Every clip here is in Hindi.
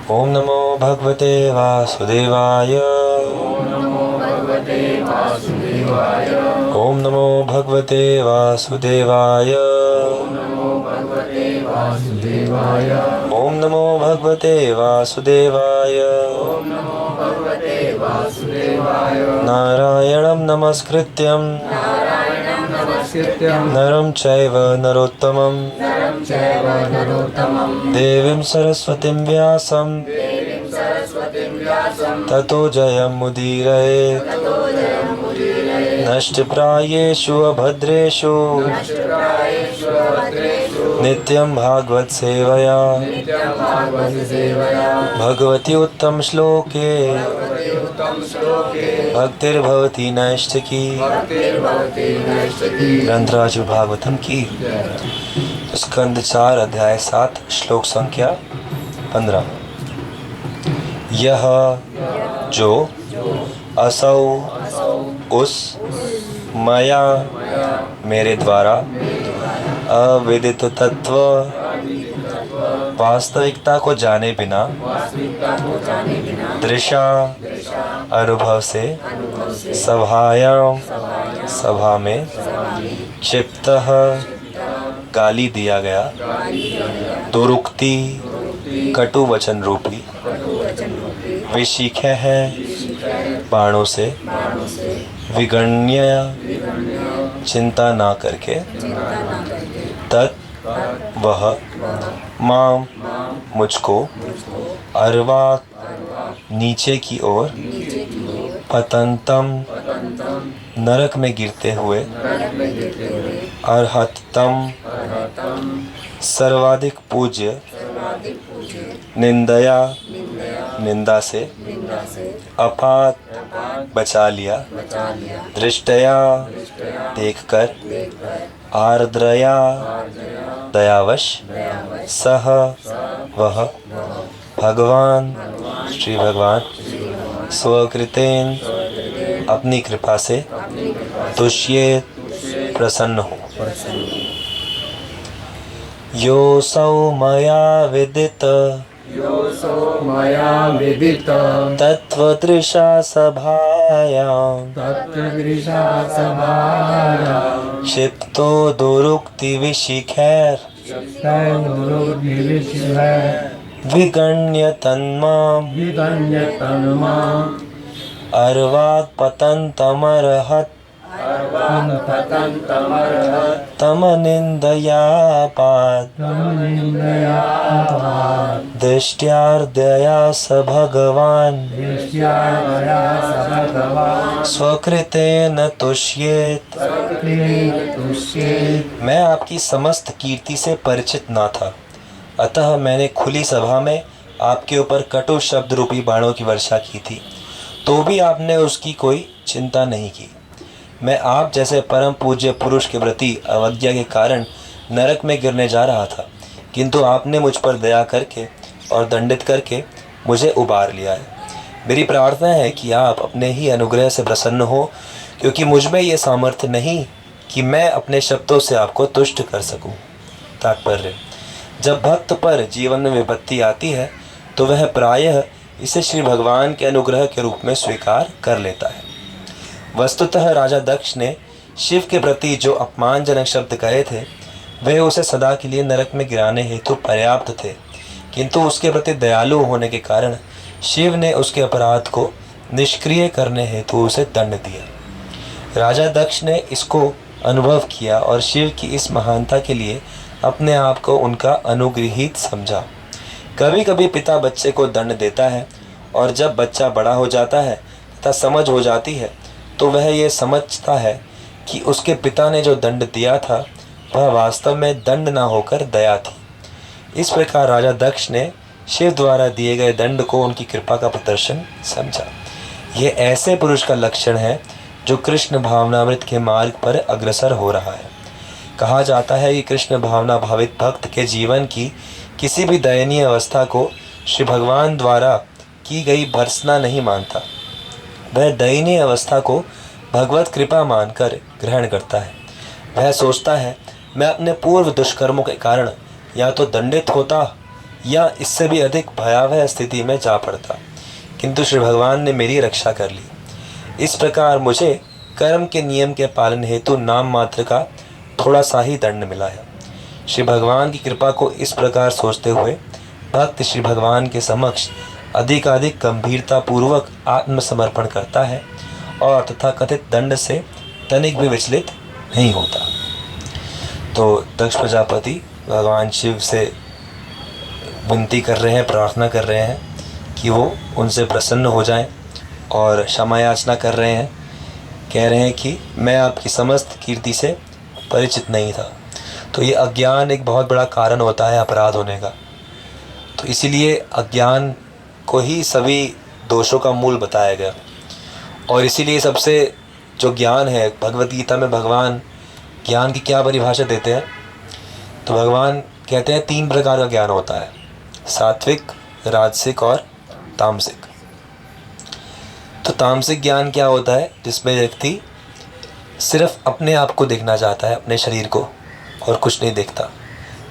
ओम नमो भगवते वासुदेवाय। ओम नमो भगवते वासुदेवाय। ओम नमो भगवते वासुदेवाय। ओम नमो भगवते वासुदेवाय। ओम नमो भगवते वासुदेवाय। ओम नमो भगवते वासुदेवाय। नारायणं नमस्कृत्यं नारायणं नमस्कृत्यं नरं चैव नरोत्तमं नरं चैव नरोत्तमं देवीं सरस्वतीं व्यासं देवीं सरस्वतीं व्यासं ततो जयमुदीरयेत्। ततो जयमुदीरयेत्। नष्टप्रायेषु अभद्रेषु नष्टप्रायेषु भद्रेषु नित्यं भागवत सेवया नित्यं भागवत सेवया भगवति उत्तम श्लोके भगवति उत्तम श्लोके भक्तिर्भवति नैष्ठिकी। भक्तिर्भवति नैष्ठिकी। ग्रंथराज भागवतम की स्कंद 4 अध्याय 7 श्लोक संख्या 15। यह जो असौ उस मया मेरे द्वारा अविदित तत्व वास्तविकता को जाने बिना दृशा अनुभव से सभायाम सभा में क्षिप्तः गाली दिया गया दुरुक्ति कटु वचन रूपी विशिखे है बाणों से विगण्य चिंता ना करके तत् वह माम मुझको अर्वाक नीचे की ओर पतंतम नरक में गिरते हुए अर्हतम सर्वाधिक पूज्य निंदया निंदा से अपात बचा लिया दृष्टया देखकर आर्द्रया दयावश सह वह भगवान श्री भगवान स्वकृतेन अपनी कृपा से तुष्येत प्रसन्न हो। योऽसौ मया विदित योऽसौ मया विदित तत्त्वदृशा सभायां तत्त्वदृशा सभायां क्षिप्तो दुरुक्तिविशिखैर् विगण्य तन्मां विगण्य तन्माम् अर्वाक् पतन्तमर्हत् पतन्तमर्हत् तमनिन्दयापात् दृष्ट्यार्दया स भगवान् दृष्ट्यार्दया स भगवान् स्वकृतेन तुष्येत्। तुष्येत्। मैं आपकी समस्त कीर्ति से परिचित ना था, अतः मैंने खुली सभा में आपके ऊपर कटु शब्द रूपी बाणों की वर्षा की थी, तो भी आपने उसकी कोई चिंता नहीं की। मैं आप जैसे परम पूज्य पुरुष के प्रति अवज्ञा के कारण नरक में गिरने जा रहा था, किंतु आपने मुझ पर दया करके और दंडित करके मुझे उबार लिया है। मेरी प्रार्थना है कि आप अपने ही अनुग्रह से प्रसन्न हो, क्योंकि मुझ में ये सामर्थ्य नहीं कि मैं अपने शब्दों से आपको तुष्ट कर सकूं। तात्पर्य: जब भक्त पर जीवन में विपत्ति आती है तो वह प्रायः इसे श्री भगवान के अनुग्रह के रूप में स्वीकार कर लेता है। वस्तुतः राजा दक्ष ने शिव के प्रति जो अपमानजनक शब्द कहे थे वे उसे सदा के लिए नरक में गिराने हेतु पर्याप्त थे, किंतु उसके प्रति दयालु होने के कारण शिव ने उसके अपराध को निष्क्रिय करने हेतु उसे दंड दिया। राजा दक्ष ने इसको अनुभव किया और शिव की इस महानता के लिए अपने आप को उनका अनुग्रहित समझा। कभी कभी पिता बच्चे को दंड देता है और जब बच्चा बड़ा हो जाता है तथा समझ हो जाती है तो वह ये समझता है कि उसके पिता ने जो दंड दिया था वह वास्तव में दंड न होकर दया थी। इस प्रकार राजा दक्ष ने शिव द्वारा दिए गए दंड को उनकी कृपा का प्रदर्शन समझा। यह ऐसे पुरुष का लक्षण है जो कृष्ण भावनामृत के मार्ग पर अग्रसर हो रहा है। कहा जाता है कि कृष्ण भावना भावित भक्त के जीवन की किसी भी दयनीय अवस्था को श्री भगवान द्वारा की गई भर्त्सना नहीं मानता। वह दयनीय अवस्था को भगवत कृपा मानकर ग्रहण करता है। वह सोचता है, मैं अपने पूर्व दुष्कर्मों के कारण या तो दंडित होता या इससे भी अधिक भयावह स्थिति में जा पड़ता, किंतु श्री भगवान ने मेरी रक्षा कर ली। इस प्रकार मुझे कर्म के नियम के पालन हेतु नाम मात्र का थोड़ा सा ही दंड मिला है। श्री भगवान की कृपा को इस प्रकार सोचते हुए भक्त श्री भगवान के समक्ष अधिकाधिक गंभीरता पूर्वक आत्मसमर्पण करता है और तथाकथित दंड से तनिक भी विचलित नहीं होता। तो दक्ष प्रजापति भगवान शिव से विनती कर रहे हैं, प्रार्थना कर रहे हैं कि वो उनसे प्रसन्न हो जाएं और क्षमा याचना कर रहे हैं। कह रहे हैं कि मैं आपकी समस्त कीर्ति से परिचित नहीं था। तो ये अज्ञान एक बहुत बड़ा कारण होता है अपराध होने का। तो इसीलिए अज्ञान को ही सभी दोषों का मूल बताया गया। और इसीलिए सबसे जो ज्ञान है, भगवद गीता में भगवान ज्ञान की क्या परिभाषा देते हैं, तो भगवान कहते हैं 3 प्रकार का ज्ञान होता है, सात्विक, राजसिक और तामसिक। तो तामसिक ज्ञान क्या होता है? जिसमें व्यक्ति सिर्फ अपने आप को देखना चाहता है, अपने शरीर को, और कुछ नहीं देखता।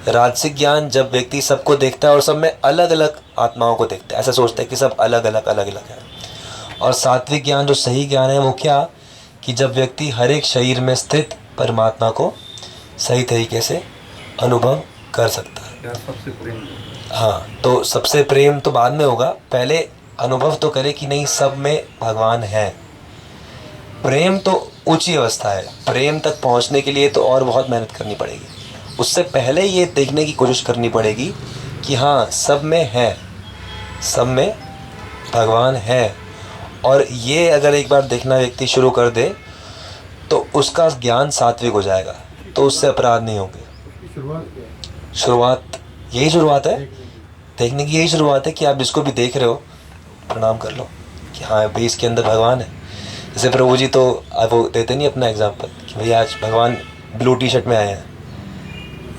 राजसिक ज्ञान जब व्यक्ति सबको देखता है और सब में अलग अलग आत्माओं को देखता है, ऐसा सोचता है कि सब अलग अलग है। और सात्विक ज्ञान जो सही ज्ञान है वो क्या, कि जब व्यक्ति हर एक शरीर में स्थित परमात्मा को सही तरीके से अनुभव कर सकता है। सबसे प्रेम, हाँ, तो सबसे प्रेम तो बाद में होगा, पहले अनुभव तो करे कि नहीं सब में भगवान है। प्रेम तो ऊंची अवस्था है, प्रेम तक पहुंचने के लिए तो और बहुत मेहनत करनी पड़ेगी। उससे पहले ये देखने की कोशिश करनी पड़ेगी कि हाँ सब में है, सब में भगवान है। और ये अगर एक बार देखना व्यक्ति शुरू कर दे तो उसका ज्ञान सात्विक हो जाएगा, तो उससे अपराध नहीं होंगे। शुरुआत है देखने की, यही शुरुआत है कि आप जिसको भी देख रहे हो प्रणाम कर लो कि हाँ भाई इसके अंदर भगवान है। जैसे प्रभु जी तो वो देते नहीं अपना एग्जाम्पल कि भैया आज भगवान ब्लू टी-शर्ट में आए हैं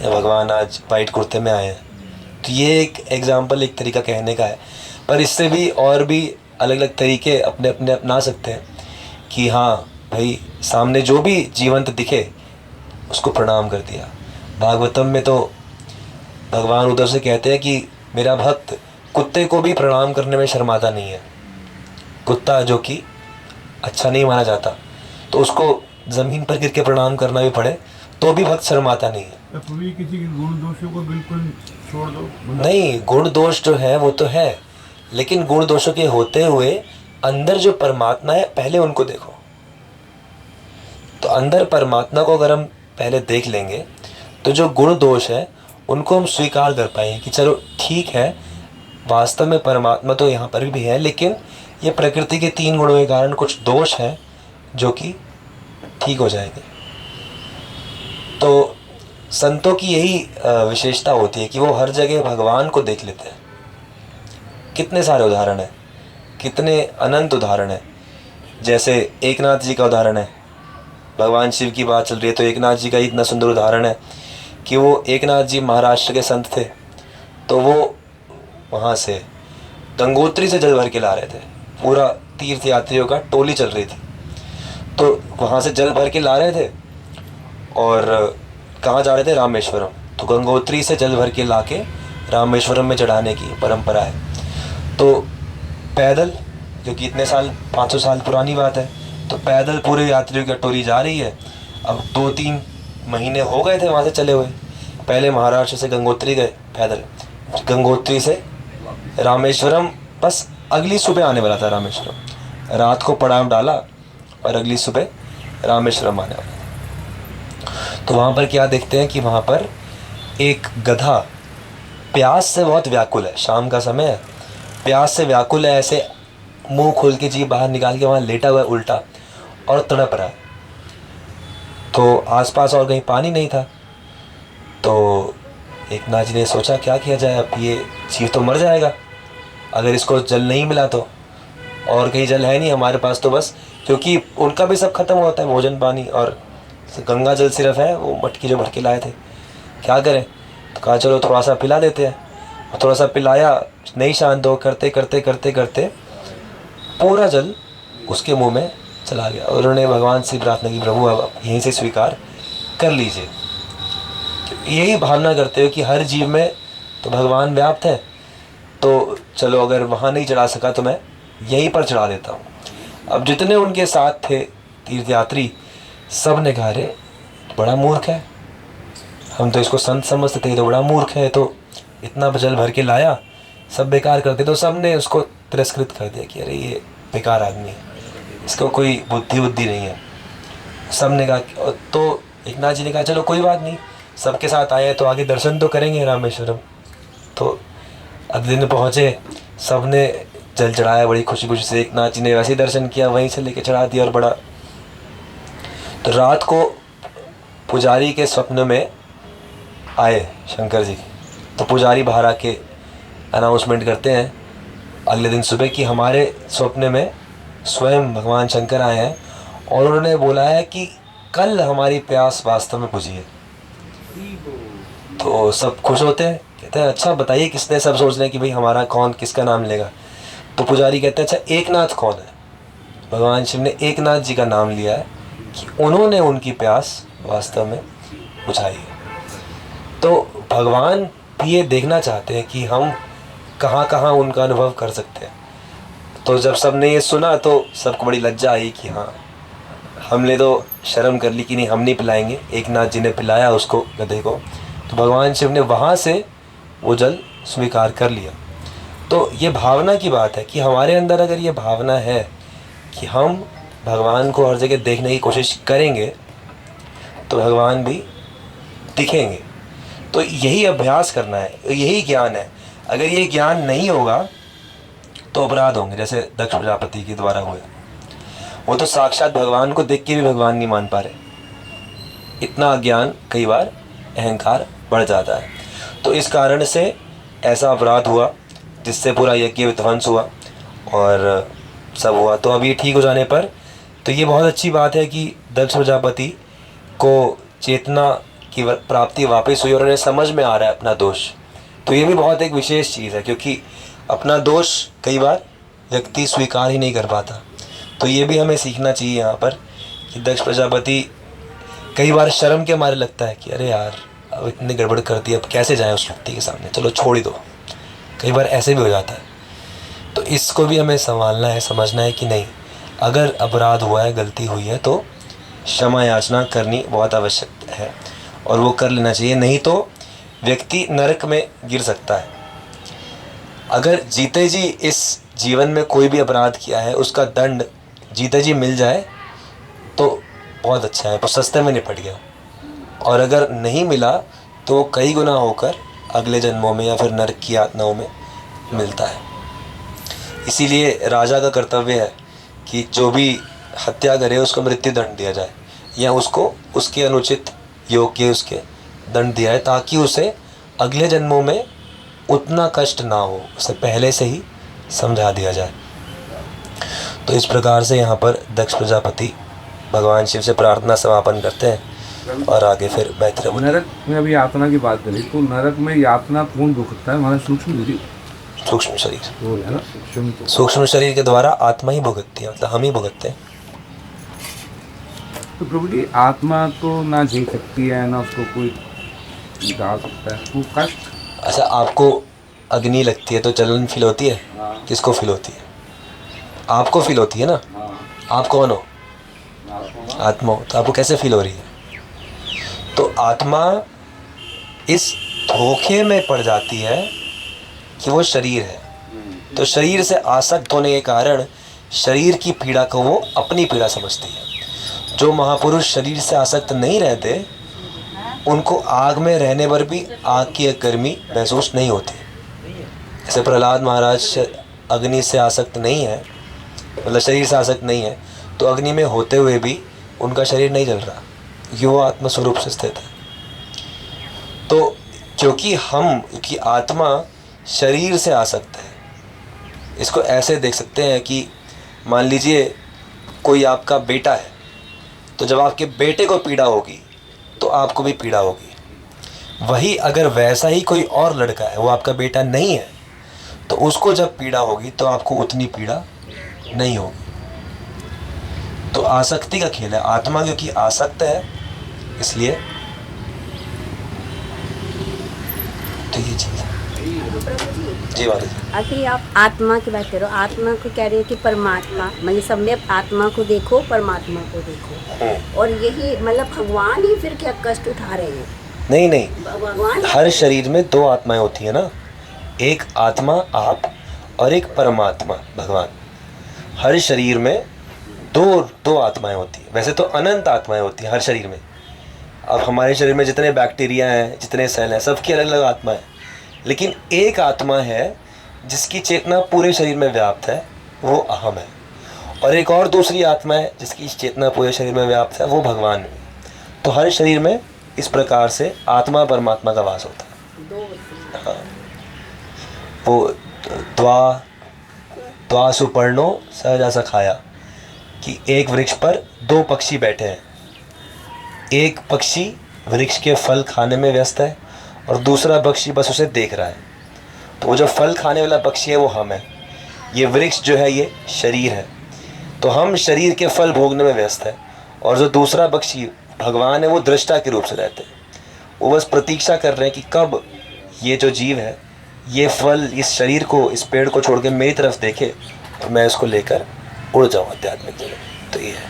या भगवान आज वाइट कुर्ते में आए हैं। तो ये एक एग्जाम्पल, एक तरीका कहने का है। पर इससे भी और भी अलग अलग तरीके अपने अपने अपना सकते हैं कि हाँ भाई सामने जो भी जीवंत दिखे उसको प्रणाम कर दिया। भागवतम में तो भगवान उधर से कहते हैं कि मेरा भक्त कुत्ते को भी प्रणाम करने में शर्माता नहीं है। कुत्ता जो कि अच्छा नहीं माना जाता, तो उसको ज़मीन पर गिर के प्रणाम करना भी पड़े तो भी भक्त शर्माता नहीं है। तो भी किसी के गुण दोषों को बिल्कुल छोड़ दो। नहीं, गुण दोष जो है वो तो है, लेकिन गुण दोषों के होते हुए अंदर जो परमात्मा है पहले उनको देखो। तो अंदर परमात्मा को अगर हम पहले देख लेंगे तो जो गुण दोष है उनको हम स्वीकार कर पाएंगे कि चलो ठीक है, वास्तव में परमात्मा तो यहाँ पर भी है, लेकिन ये प्रकृति के 3 गुणों के कारण कुछ दोष हैं जो कि ठीक हो जाएंगे। तो संतों की यही विशेषता होती है कि वो हर जगह भगवान को देख लेते हैं। कितने सारे उदाहरण हैं, कितने अनंत उदाहरण हैं। जैसे एकनाथ जी का उदाहरण है, भगवान शिव की बात चल रही है तो एकनाथ जी का इतना सुंदर उदाहरण है कि वो एकनाथ जी महाराष्ट्र के संत थे। तो वो वहाँ से गंगोत्री से जल भर के ला रहे थे, पूरा तीर्थ यात्रियों का टोली चल रही थी। तो वहाँ से जल भर के ला रहे थे और कहाँ जा रहे थे? रामेश्वरम। तो गंगोत्री से जल भर के ला के रामेश्वरम में चढ़ाने की परंपरा है। तो पैदल, जो कि इतने साल 500 साल पुरानी बात है, तो पैदल पूरे यात्रियों की टोली जा रही है। अब 2-3 महीने हो गए थे वहाँ से चले हुए। पहले महाराष्ट्र से गंगोत्री गए पैदल, गंगोत्री से रामेश्वरम बस अगली सुबह आने वाला था। रामेश्वरम रात को पड़ाव डाला और अगली सुबह रामेश्वरम आने वाला था। तो वहाँ पर क्या देखते हैं कि वहाँ पर एक गधा प्यास से बहुत व्याकुल है, शाम का समय है, प्यास से व्याकुल है, ऐसे मुंह खोल के जीभ बाहर निकाल के वहाँ लेटा हुआ है उल्टा और तड़प रहा है। तो आसपास और कहीं पानी नहीं था। तो एकनाथ जी ने सोचा क्या किया जाए, अब ये जीव तो मर जाएगा अगर इसको जल नहीं मिला तो, और कहीं जल है नहीं हमारे पास तो बस, क्योंकि उनका भी सब खत्म होता है भोजन पानी, और गंगा जल सिर्फ है वो मटकी जो भर के लाए थे, क्या करें। तो कहा चलो थोड़ा सा पिला देते हैं। और थोड़ा सा पिलाया, नहीं शांत हो, करते करते करते करते पूरा जल उसके मुंह में चला गया। और उन्होंने भगवान से प्रार्थना की, प्रभु अब यहीं से स्वीकार कर लीजिए। यही भावना करते हो कि हर जीव में तो भगवान व्याप्त है, तो चलो अगर वहाँ नहीं चढ़ा सका तो मैं यहीं पर चढ़ा देता हूँ। अब जितने उनके साथ थे तीर्थयात्री, सब ने कहा अरे बड़ा मूर्ख है, हम तो इसको संत समझते थे, तो बड़ा मूर्ख है, तो इतना जल भर के लाया, सब बेकार करते। तो सब ने उसको तिरस्कृत कर दिया कि अरे ये बेकार आदमी है, इसको कोई बुद्धि नहीं है। सब ने कहा, तो एकनाथ जी ने कहा चलो कोई बात नहीं, सबके साथ आए तो आगे दर्शन तो करेंगे रामेश्वरम। तो अगले दिन पहुँचे, सब ने जल चढ़ाया बड़ी खुशी खुशी से। एकनाथ जी ने वैसे ही दर्शन किया, वहीं से लेके चढ़ा दिया और बड़ा। तो रात को पुजारी के स्वप्न में आए शंकर जी, तो पुजारी बाहर आके अनाउंसमेंट करते हैं अगले दिन सुबह कि हमारे स्वप्न में स्वयं भगवान शंकर आए हैं और उन्होंने बोला है कि कल हमारी प्यास वास्तव में बुझी है। तो सब खुश होते हैं, कहते हैं अच्छा बताइए किसने, सब सोच रहे हैं कि भाई हमारा कौन, किसका नाम लेगा। तो पुजारी कहते हैं अच्छा एकनाथ कौन है। भगवान शिव ने एकनाथ जी का नाम लिया है कि उन्होंने उनकी प्यास वास्तव में बुझाई है। तो भगवान भी ये देखना चाहते हैं कि हम कहाँ कहाँ उनका अनुभव कर सकते हैं। तो जब सबने ये सुना तो सबको बड़ी लज्जा आई कि हाँ, हमने तो शर्म कर ली कि नहीं हम नहीं पिलाएंगे। एकनाथ जी ने पिलाया उसको, गधे को, तो भगवान शिव ने वहाँ से वो जल स्वीकार कर लिया। तो ये भावना की बात है कि हमारे अंदर अगर ये भावना है कि हम भगवान को हर जगह देखने की कोशिश करेंगे तो भगवान भी दिखेंगे। तो यही अभ्यास करना है, यही ज्ञान है। अगर ये ज्ञान नहीं होगा तो अपराध होंगे, जैसे दक्ष प्रजापति के द्वारा हुए। वो तो साक्षात भगवान को देख के भी भगवान नहीं मान पा रहे, इतना अज्ञान, कई बार अहंकार बढ़ जाता है। तो इस कारण से ऐसा अपराध हुआ जिससे पूरा यज्ञ विध्वंस हुआ और सब हुआ। तो अब ये ठीक हो जाने पर तो ये बहुत अच्छी बात है कि दक्ष प्रजापति को चेतना की प्राप्ति वापस हुई और उन्हें समझ में आ रहा है अपना दोष। तो ये भी बहुत एक विशेष चीज़ है, क्योंकि अपना दोष कई बार व्यक्ति स्वीकार ही नहीं कर पाता। तो ये भी हमें सीखना चाहिए यहाँ पर कि दक्ष प्रजापति कई बार शर्म के मारे लगता है कि अरे यार अब इतनी गड़बड़ कर दी, अब कैसे जाएं उस व्यक्ति के सामने, चलो छोड़ ही दो। कई बार ऐसे भी हो जाता है। तो इसको भी हमें संभालना है, समझना है कि नहीं, अगर अपराध हुआ है, गलती हुई है तो क्षमा याचना करनी बहुत आवश्यक है और वो कर लेना चाहिए, नहीं तो व्यक्ति नरक में गिर सकता है। अगर जीते जी इस जीवन में कोई भी अपराध किया है उसका दंड जीते जी मिल जाए तो बहुत अच्छा है, तो सस्ते में निपट गया। और अगर नहीं मिला तो कई गुना होकर अगले जन्मों में या फिर नरक की यातनाओं में मिलता है। इसीलिए राजा का कर्तव्य है कि जो भी हत्या करे उसको मृत्यु दंड दिया जाए या उसको उसके अनुचित योग्य उसके दंड दिया है, ताकि उसे अगले जन्मों में उतना कष्ट ना हो, उसे पहले से ही समझा दिया जाए। तो इस प्रकार से यहाँ पर दक्ष प्रजापति भगवान शिव से प्रार्थना समापन करते हैं और आगे फिर बेहतर। नरक में अभी यातना की बात करी, तो नरक में यातना कौन भुगतता है? हमारा सूक्ष्म शरीर, वो है ना, सूक्ष्म शरीर के द्वारा आत्मा ही भुगतती है, मतलब हम ही भुगतते हैं। तो प्रभु जी आत्मा तो ना झेल सकती है ना उसको कोई डाल सकता है, वो कष्ट। अच्छा, आपको अग्नि लगती है तो जलन फील होती है? हाँ। किसको फील होती है? आपको फील होती है ना। हाँ। आप कौन हो? आत्मा हो। तो आपको कैसे फील हो रही है? तो आत्मा इस धोखे में पड़ जाती है कि वो शरीर है, तो शरीर से आसक्त होने के कारण शरीर की पीड़ा को वो अपनी पीड़ा समझती है। जो महापुरुष शरीर से आसक्त नहीं रहते उनको आग में रहने पर भी आग की गर्मी महसूस नहीं होती। जैसे प्रहलाद महाराज अग्नि से आसक्त नहीं है, मतलब शरीर से आसक्त नहीं है, तो अग्नि में होते हुए भी उनका शरीर नहीं जल रहा, क्योंकि वो आत्मस्वरूप से स्थित है। तो क्योंकि आत्मा शरीर से आसक्त है, इसको ऐसे देख सकते हैं कि मान लीजिए कोई आपका बेटा है, तो जब आपके बेटे को पीड़ा होगी तो आपको भी पीड़ा होगी। वही अगर वैसा ही कोई और लड़का है, वो आपका बेटा नहीं है, तो उसको जब पीड़ा होगी तो आपको उतनी पीड़ा नहीं होगी। तो आसक्ति का खेल है। आत्मा क्योंकि आसक्त है इसलिए, तो ये चीज़ है। प्रभु जी जी माता जी। अभी आप आत्मा की बात करो, आत्मा को कह रहे हो कि परमात्मा, मतलब सम्यक आत्मा को देखो, परमात्मा को देखो, और यही मतलब भगवान ही फिर क्या कष्ट उठा रहे हैं? नहीं नहीं, भगवान हर शरीर में दो आत्माएं होती है ना, एक आत्मा आप और एक परमात्मा भगवान। हर शरीर में दो आत्माएं होती हैं। वैसे तो अनंत आत्माएं होती हैं हर शरीर में। अब हमारे शरीर में जितने बैक्टीरिया हैं, जितने सेल हैं, सबकी अलग अलग आत्माएं, लेकिन एक आत्मा है जिसकी चेतना पूरे शरीर में व्याप्त है, वो अहम है। और एक और दूसरी आत्मा है जिसकी चेतना पूरे शरीर में व्याप्त है, वो भगवान है। तो हर शरीर में इस प्रकार से आत्मा परमात्मा का वास होता है। हाँ, वो द्वा सुपर्णो सहजा सखाया कि एक वृक्ष पर दो पक्षी बैठे हैं। एक पक्षी वृक्ष के फल खाने में व्यस्त है और दूसरा पक्षी बस उसे देख रहा है। तो वो जो फल खाने वाला पक्षी है वो हम है, ये वृक्ष जो है ये शरीर है। तो हम शरीर के फल भोगने में व्यस्त है, और जो दूसरा पक्षी भगवान है वो दृष्टा के रूप से रहते हैं। वो बस प्रतीक्षा कर रहे हैं कि कब ये जो जीव है ये फल, इस शरीर को, इस पेड़ को छोड़ के मेरी तरफ देखे और मैं इसको लेकर उड़ जाऊँ आध्यात्मिक जगह। तो ये है।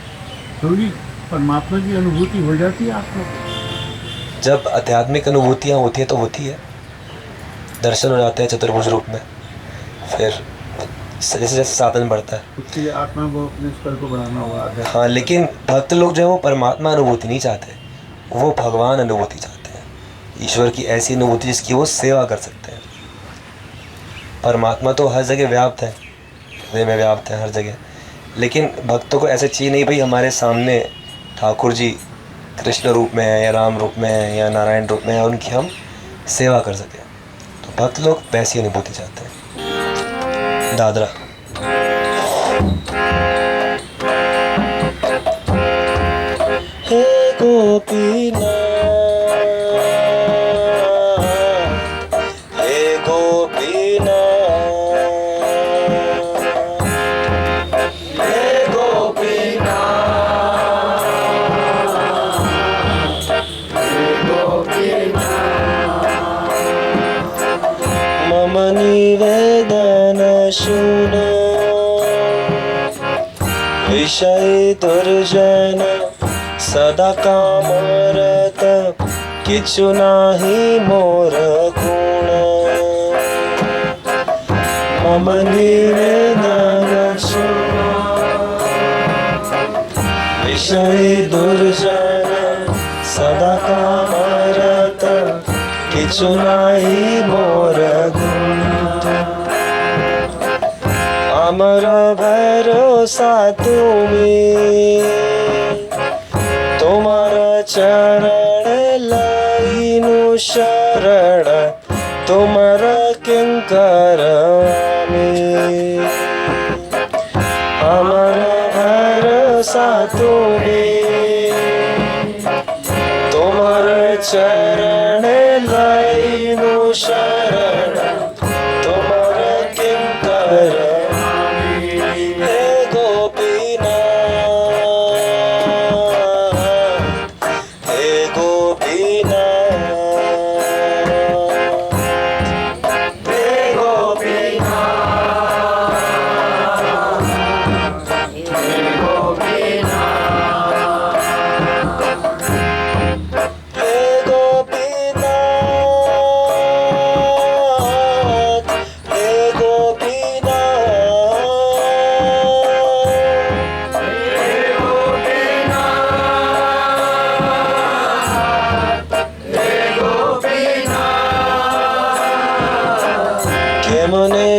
प्रभु जी, परमात्मा की अनुभूति हो जाती है आप लोग को? जब आध्यात्मिक अनुभूतियाँ होती है तो होती है, दर्शन हो जाते हैं चतुर्भुज रूप में, फिर जैसे जैसे साधन बढ़ता है उसके लिए आत्मा को अपने स्तर को बढ़ाना होगा। हाँ, लेकिन भक्त लोग जो है वो परमात्मा अनुभूति नहीं चाहते, वो भगवान अनुभूति चाहते हैं, ईश्वर की ऐसी अनुभूति जिसकी वो सेवा कर सकते हैं। परमात्मा तो हर जगह व्याप्त है, हृदय में व्याप्त है हर जगह, लेकिन भक्तों को ऐसे चाहिए नहीं भाई हमारे सामने ठाकुर जी कृष्ण रूप में है या राम रूप में है या नारायण रूप में है, उनकी हम सेवा कर सकें। तो भक्त लोग वैसी अनुभूति चाहते हैं। दादरा हे गोपीनाथ, हे गोपीनाथ, हे गोपीनाथ, हे गोपीनाथ, मम निवेदन शृणु विषय दुर्जन सदा कामरत किछु नाही मोर गुण। मम निवेदन शृणु विषय दुर्जन सदा कामरत किछु नाही मोर गुण। अमर भरोसा तुम्हें, तुम्हारा चरण लाइनु शरण, तुम्हारा किंकर आमी। अमर भरोसा तुम्हें, तुम्हारा चरण लाइनु शरण, तुम्हारा किंकर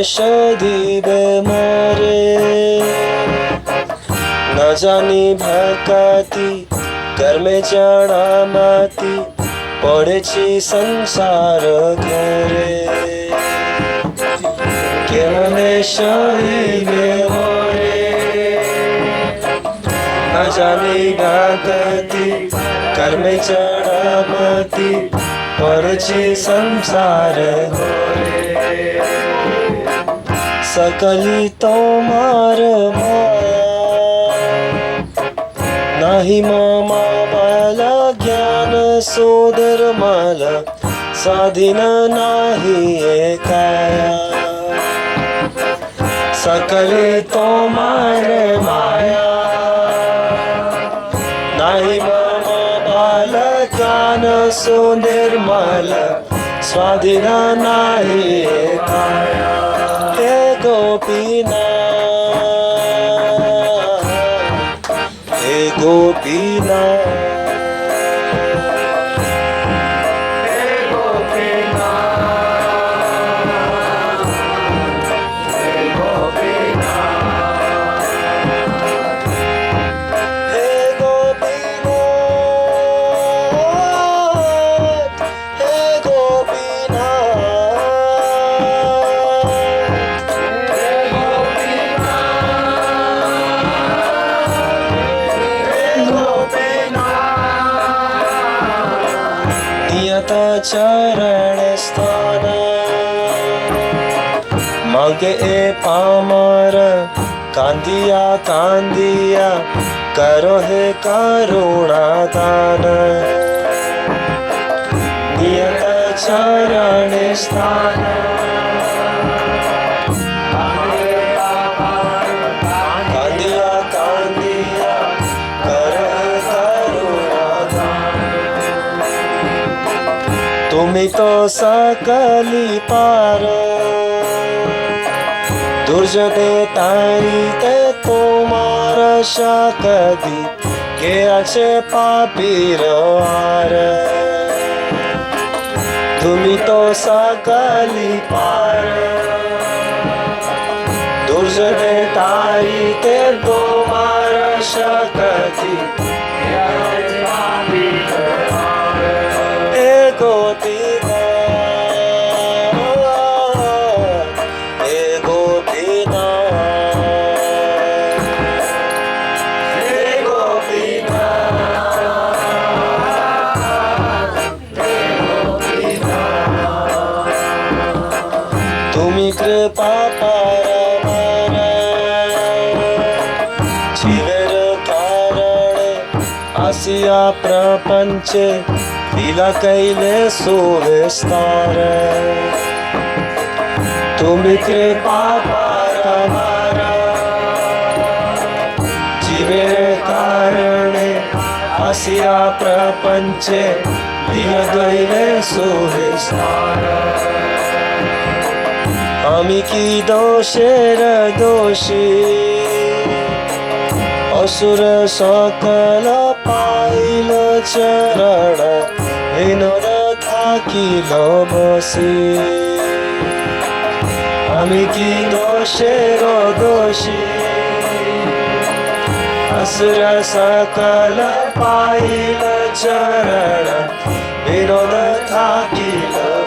सदीबे मोरे न जानी भकाती घर में चढ़ा माती पड़े छी संसार घेरे। के मने सदीबे मोरे न जानी भकाती घर में चढ़ा माती पड़े छी संसार घेरे। सकली तोमार माया नाही मामा माला ज्ञान सोदर माला, स्वाधीन नाही एकाया सकले तोमारे माया नाही मम बालकान सुनिर्मल स्वाधीन नाही एकाया हे गोपीनाथ चरण स्थान मगे पामर कांदिया कांदिया करो हे करुणा दान नियत चरण स्थान कांदिया कांदिया करो हे करुणा दान तुम्ही तो सकली पार दुर्जने तारी ते तुम्हार शकदी के आचे पापीर आर तुम्ही तो सकली पार दुर्जने तारी ते तुम्हार शकदी के आचे पापीर आर हे गोपीनाथ हे गोपीनाथ हे गोपीनाथ हे गोपीनाथ तुम्ही कृपा पारमार जीवेर कारण आसिया प्रपंचे लीला कैले सुविस्तार तुम्ही कृपा पारमार जीवे कारणे आसिया प्रपंचे लीला कैले सुविस्तार आम्ही की दोषेर दोषी असुर सकल पाइल चरण विनोद থাকিল বসি আমি কি দোষের দোষী असुर सकल पाइल चरण विनोद থাকিল